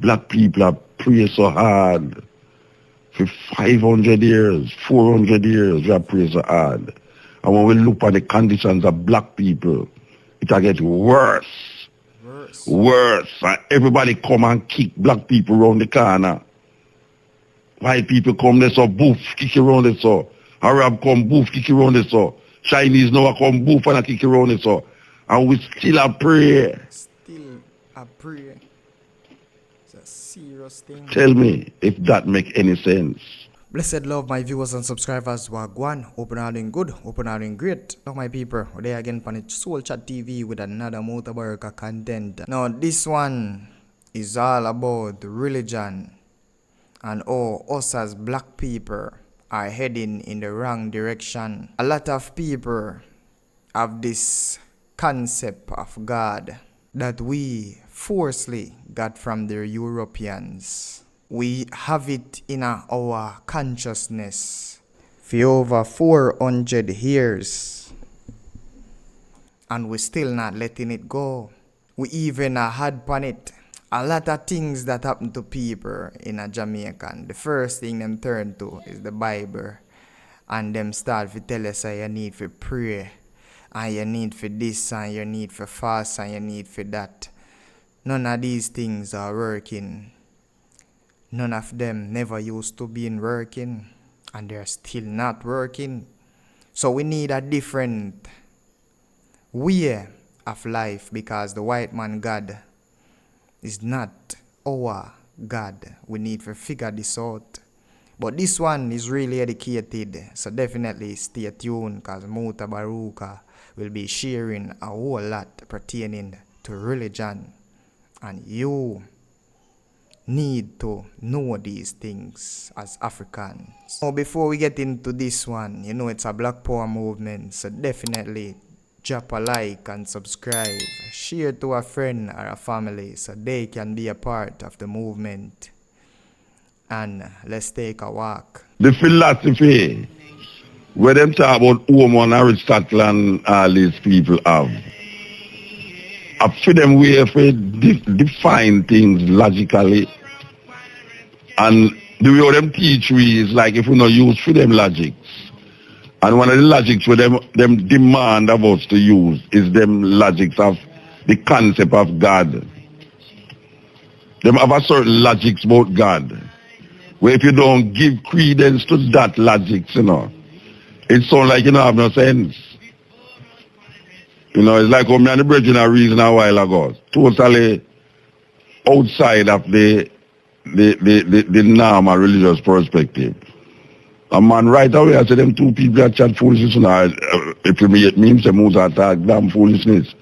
Black people have prayed so hard for 500 years, 400 years, we have prayed so hard. And when we look at the conditions of black people, it will get worse. Worse. And everybody come and kick black people around the corner. White people come there, so boof, kick around there, so. Arab come, boof, kick around there, so. Chinese now come, boof, and kick around there, so. And we still a pray. Still a pray. It's a serious thing. Tell me if that make any sense. Blessed love, my viewers and subscribers. Wagwan, open all in good, open all in great. Love my people. We're there again on Soul Chat TV with another Mutabaruka content. Now, this one is all about religion and how us as black people are heading in the wrong direction. A lot of people have this concept of God that we forcefully got from the Europeans. We have it in our consciousness for over 400 years, and we're still not letting it go. We even had on it a lot of things that happen to people in a Jamaican. The first thing them turn to is the Bible, and them start to tell us you need to pray, and you need for this, and you need for fast, and you need for that. None of these things are working. None of them never used to be working, and they're still not working. So we need a different way of life, because the white man God is not our God. We need to figure this out. But this one is really educated, so definitely stay tuned, because Mutabaruka will be sharing a whole lot pertaining to religion, and you need to know these things as Africans. So before we get into this one, you know it's a Black Power movement, so definitely drop a like and subscribe. Share to a friend or a family so they can be a part of the movement. And let's take a walk. The philosophy where them talk about Homo and Aristotle and all these people have, I feel them way for define things logically, and the way them teach we is like if we not use for them logics. And one of the logics where them demand of us to use is them logics of the concept of God. Them have a certain logics about God, where if you don't give credence to that logics, you know, it sounds like you don't have no sense. You know, it's like me and the brethren are reason a while ago. Totally outside of the normal religious perspective. A man right away, I said them two people that chat foolishness, if you meet me, say Musa talk damn foolishness.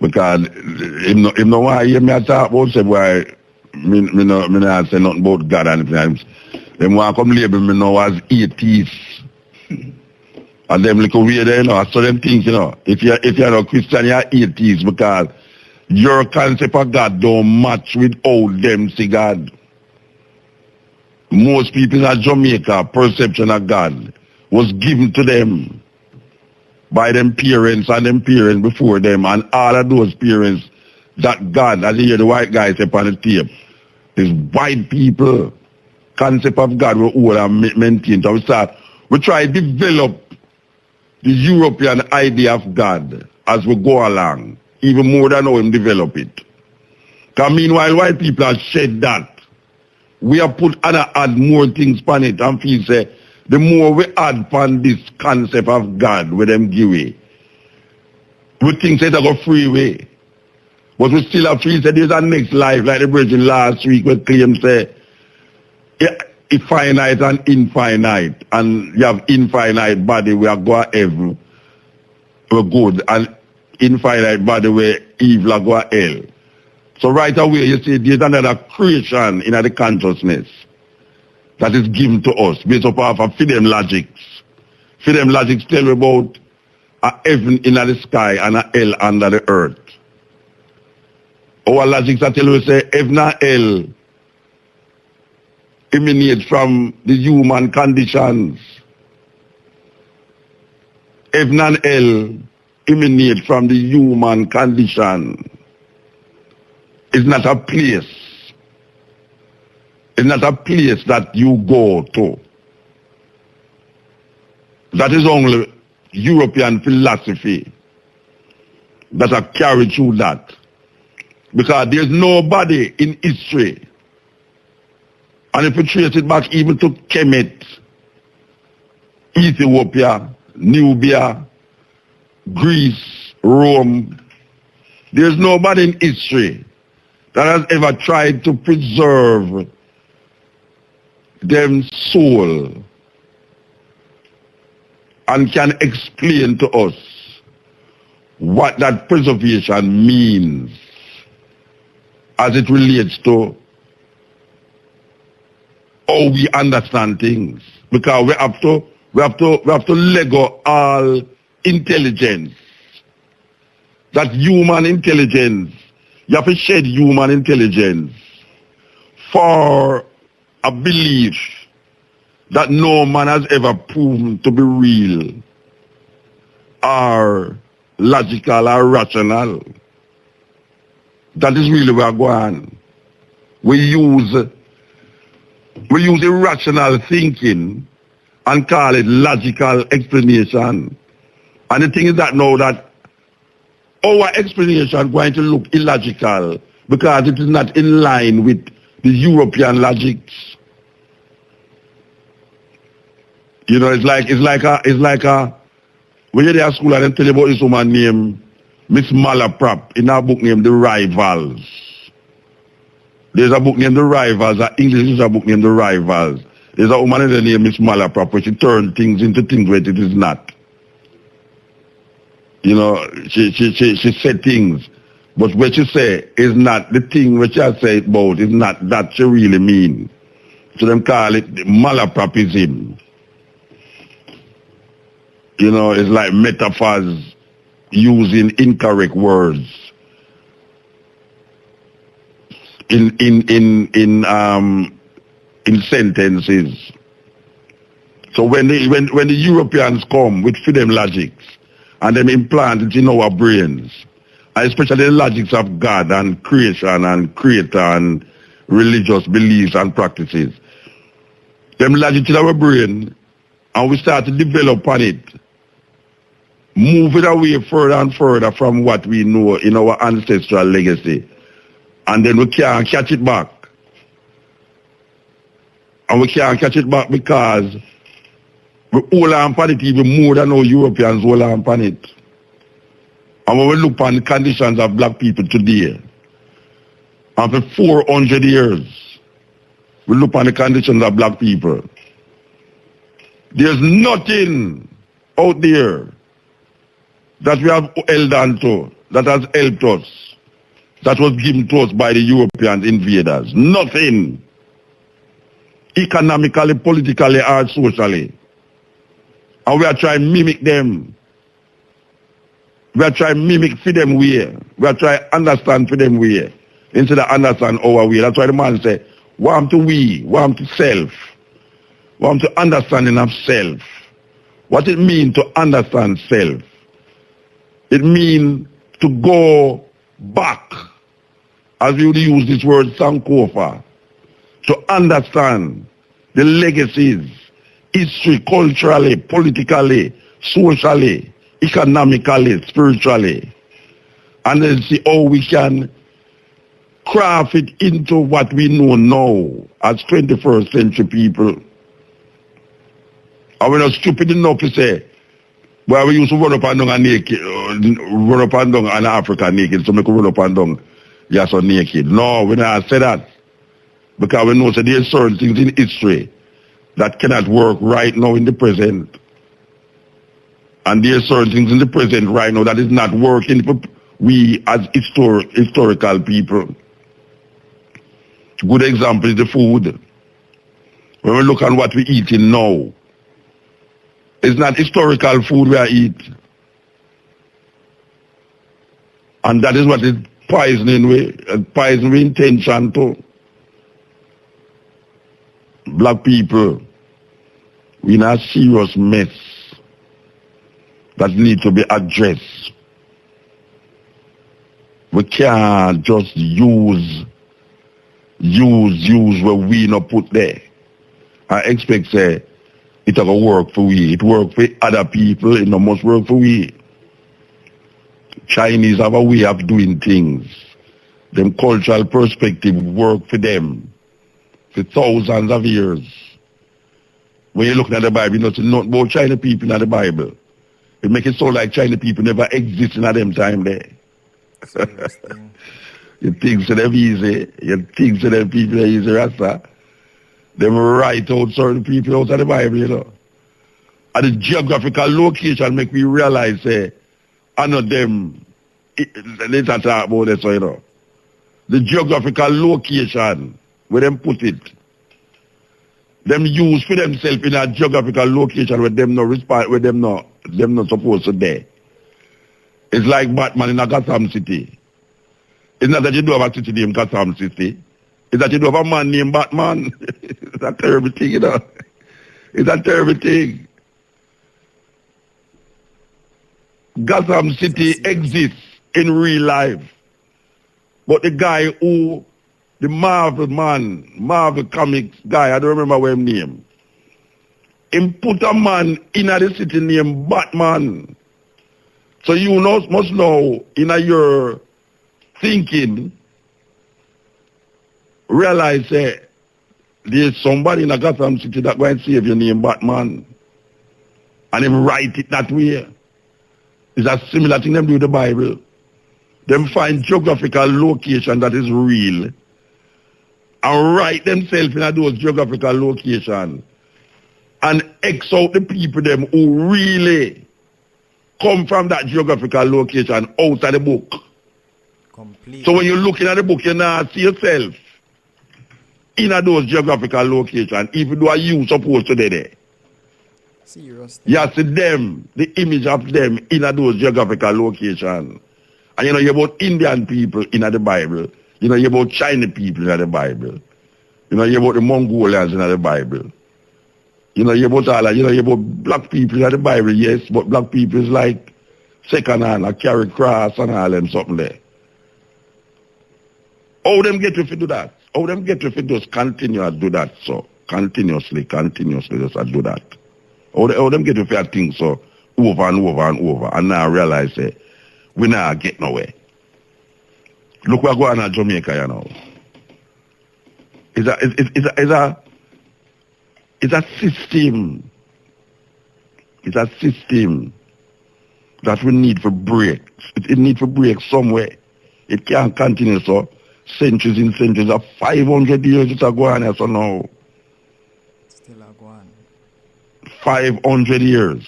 Because if no one hear me talk about, say why me not say nothing about God and anything. Them want to come label me now as atheist. And them little way there, you know, so them think, you know, if you're not Christian, you're atheist, because your concept of God don't match with how them see God. Most people in Jamaica, perception of God was given to them by them parents and them parents before them, and all of those parents, that God, as you hear the white guy say on the tape, is white people. Concept of God we all are maintained. So we try to develop the European idea of God as we go along, even more than how we develop it. Because meanwhile, white people have shed that. We have put and add more things on it, and feel say, the more we add upon this concept of God, with them give way, we think that they go free way. But we still have feel say there's a next life, like the brethren last week, we claim say, finite and infinite, and you have infinite body where go to heaven, we're good, and infinite body where evil go to hell. So right away you see there's another creation in the consciousness that is given to us based upon of them logics. For them logics tell about a heaven in the sky and a hell under the earth. Our logics are tell you say heaven and hell emanate from the human conditions. Heaven and hell emanate from the human condition. It's not a place. It's not a place that you go to. That is only European philosophy that are carried through that. Because there's nobody in history, and if you trace it back even to Kemet, Ethiopia, Nubia, Greece, Rome, there's nobody in history that has ever tried to preserve them soul and can explain to us what that preservation means as it relates to how we understand things. Because we have to lego all intelligence. That human intelligence, you have to shed human intelligence for a belief that no man has ever proven to be real or logical or rational. That is really where we're going. We use irrational thinking and call it logical explanation. And the thing is that now that our explanation is going to look illogical because it is not in line with the European logics. You know, it's like when you're there at school and they tell you about this woman named Miss Malaprop in a book named The Rivals. There's a book named The Rivals, an English book named The Rivals. There's a woman in the name Miss Malaprop where she turned things into things where it is not. You know, she said things, but what she say is not the thing which I say about is not that she really mean. So them call it malapropism. You know, it's like metaphors using incorrect words in sentences. So when the Europeans come with freedom logics and them implant it in our brains, and especially the logics of God and creation and creator and religious beliefs and practices, them logic in our brain, and we start to develop on it, move it away further and further from what we know in our ancestral legacy. And then we can't catch it back. And we can't catch it back because we hold on upon it even more than how Europeans hold on upon it. And when we look on the conditions of black people today, and for 400 years, we look on the conditions of black people, there's nothing out there that we have held on to, that has helped us, that was given to us by the European invaders. Nothing. Economically, politically, or socially. And we are trying to mimic them. We are trying to mimic for them way. We are trying to understand for them way, instead of understand our way. That's why the man say, warm to we, warm to self, warm to understanding of self. What it means to understand self? It means to go back, as we would use this word sankofa, to understand the legacies, history, culturally, politically, socially, economically, spiritually, and then see how we can craft it into what we know now as 21st century people. And we're not stupid enough to say, well, we used to run up and down and naked, run up and down in Africa naked, so we could run up and down, yes, or naked. No, we don't say that. Because we know that there are certain things in history that cannot work right now in the present. And there are certain things in the present right now that is not working for we as historical people. Good example is the food. When we look at what we're eating now, it's not historical food we are eating. And that is what is poisoning we intention to. Black people, we're in a serious mess that need to be addressed. We can't just use use where we not put there. I expect say it will work for we. It work for other people, it no must work for we. Chinese have a way of doing things. Them cultural perspective work for them for thousands of years. When you look at the Bible, you know nothing about China people in the Bible. It make it sound like China people never exist in them time there. Serious thing. You think so them easy. You think so them people are easy, Rasta. Them write out certain people out of the Bible, you know. And the geographical location make me realize, I know them, let's talk about this, you know. The geographical location, where them put it, them use for themselves in a geographical location where them no respond, where them not supposed to be. It's like Batman in a Gotham City. It's not that you do have a city named Gotham City. It's that you do have a man named Batman. It's a terrible thing, you know. It's a terrible thing. Gotham City exists in real life. But the guy who, the Marvel Comics guy, I don't remember what his name. Him put a man in the city named Batman. So you must know in your thinking, realize there's somebody in a Gotham City that going to save your name Batman. And him write it that way. It's a similar thing them do with the Bible. Them find geographical location that is real and write themselves in those geographical location and X out the people them who really come from that geographical location out of the book. Completely. So when you're looking at the book, you now see yourself in those geographical locations, even though you supposed to be there. Serious thing. You see them, the image of them in those geographical locations. And you know, you're about Indian people in the Bible. You know, you're about Chinese people in the Bible. You know, you're about the Mongolians in the Bible. You know, you're about all that. You know, you're about black people in the Bible, yes, but black people is like second hand, a carry cross and all them something there. How them get to do that? How them get to just continue to do that, so continuously just do that. How them get to that thing so over and over and over, and now realize we not get nowhere. Look what's going on in Jamaica, you know. It's a system. It's a system that we need to break. It needs to break somewhere. It can't continue so. Centuries and centuries of 500 years it's a go on so now. Still a go on. 500 years.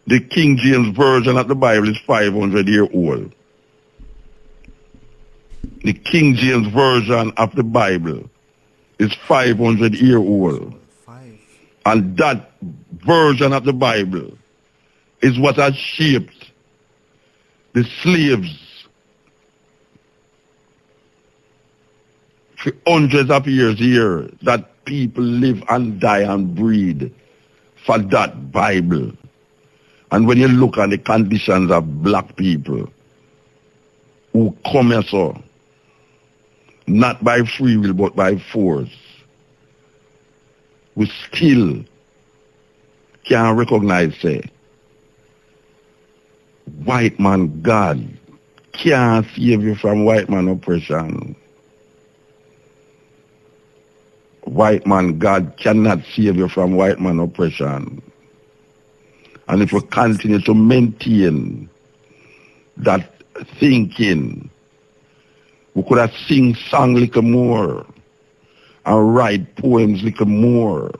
The King James Version of the Bible is 500 years old. The King James Version of the Bible is 500 years old. 5. And that version of the Bible is what has shaped the slaves for hundreds of years here that people live and die and breed for that Bible. And when you look at the conditions of black people who come here so, not by free will but by force, we still can't recognize white man God can't save you from white man oppression. White man God cannot save you from white man oppression. And if we continue to maintain that thinking, we could have sing song a little more and write poems a little more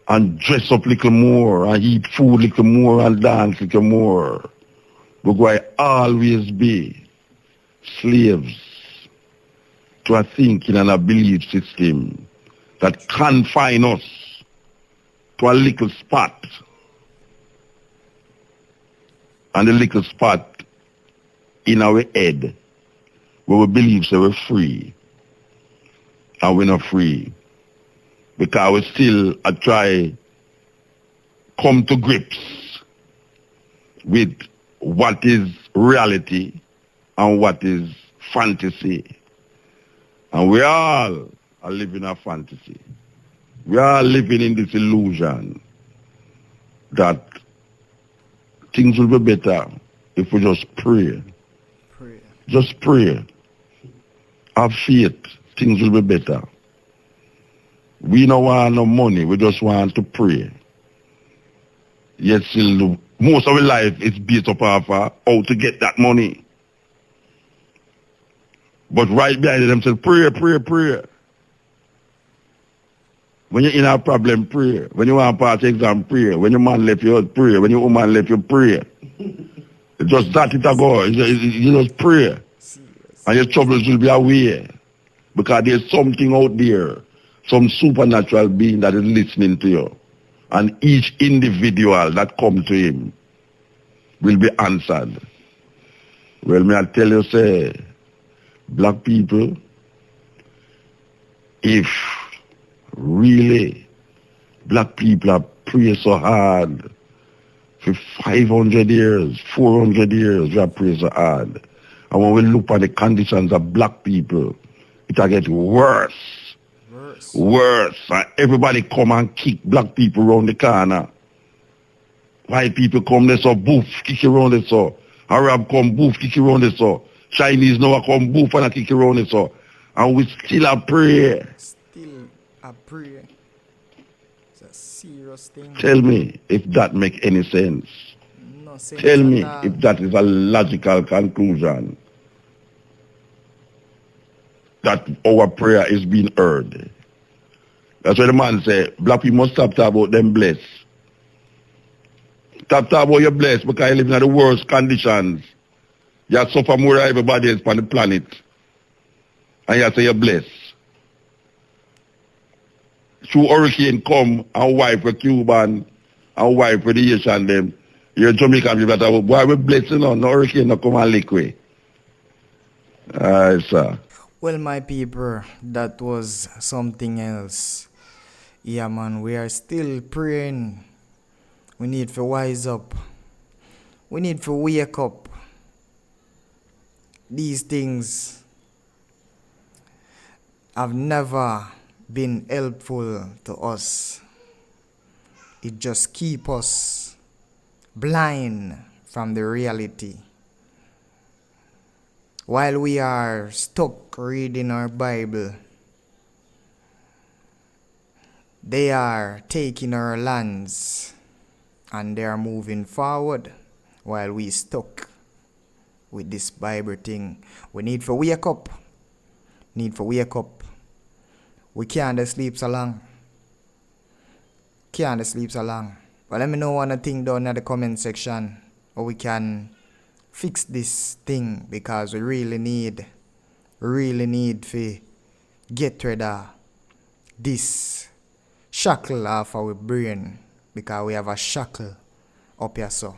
and dress up a little more and eat food a little more and dance a little more. We're going to always be slaves to a thinking and a belief system that confine us to a little spot. And the little spot in our head where we believe that we're free. And we're not free. Because we still try come to grips with what is reality and what is fantasy. And we all are living a fantasy. We are living in this illusion that things will be better if we just pray. Pray. Just pray. Have faith. Things will be better. We don't want no money. We just want to pray. Yet still, most of our life is based upon how to get that money. But right behind them say, pray, pray, pray. When you're in a problem, pray. When you want to pass exam, pray. When your man left you, pray. When your woman left you, pray. Just that it a go. You just pray. And your troubles will be away. Because there's something out there, some supernatural being that is listening to you. And each individual that comes to him will be answered. Well, may I tell you, say, black people, if really black people have prayed so hard for 500 years, 400 years, we have prayed so hard. And when we look at the conditions of black people, it will get worse. Worse. And everybody come and kick black people around the corner. White people come there so boof, kick you around there so. Arab come boof, kick you around there so. Chinese now come boof and kick you around there so. And we still a pray. Still a pray. It's a serious thing. Tell me if that make any sense. No sense. Tell me if that is a logical conclusion. That our prayer is being heard. That's why the man say, black people must stop talking about them blessed. Stop talking about you blessed because you live in the worst conditions. You suffer more than everybody else on the planet. And you say you're blessed. Through hurricane come and wipe for Cuban and wipe for the Asian them. You're Jamaican people that say, boy, we're blessed, you know. No hurricane no come and lick way. Sir. Well, my people, that was something else. Yeah, man, we are still praying. We need to wise up. We need to wake up. These things have never been helpful to us. It just keeps us blind from the reality. While we are stuck reading our Bible, they are taking our lands and they are moving forward while we stuck with this Bible thing. We need to wake up. We can't just sleep so long. But let me know one thing down in the comment section or we can fix this thing, because we really need to get rid of this shackle off our brain, because we have a shackle up here. So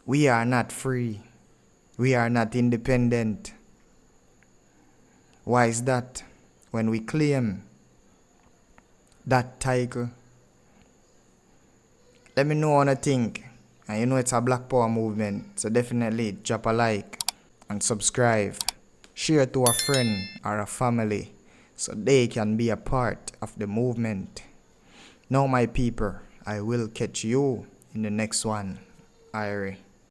we are not free. We are not independent. Why is that? When we claim that title, let me know what I think. And you know it's a Black Power movement, so definitely drop a like and subscribe. Share to a friend or a family so they can be a part of the movement. Now my people, I will catch you in the next one. Irie.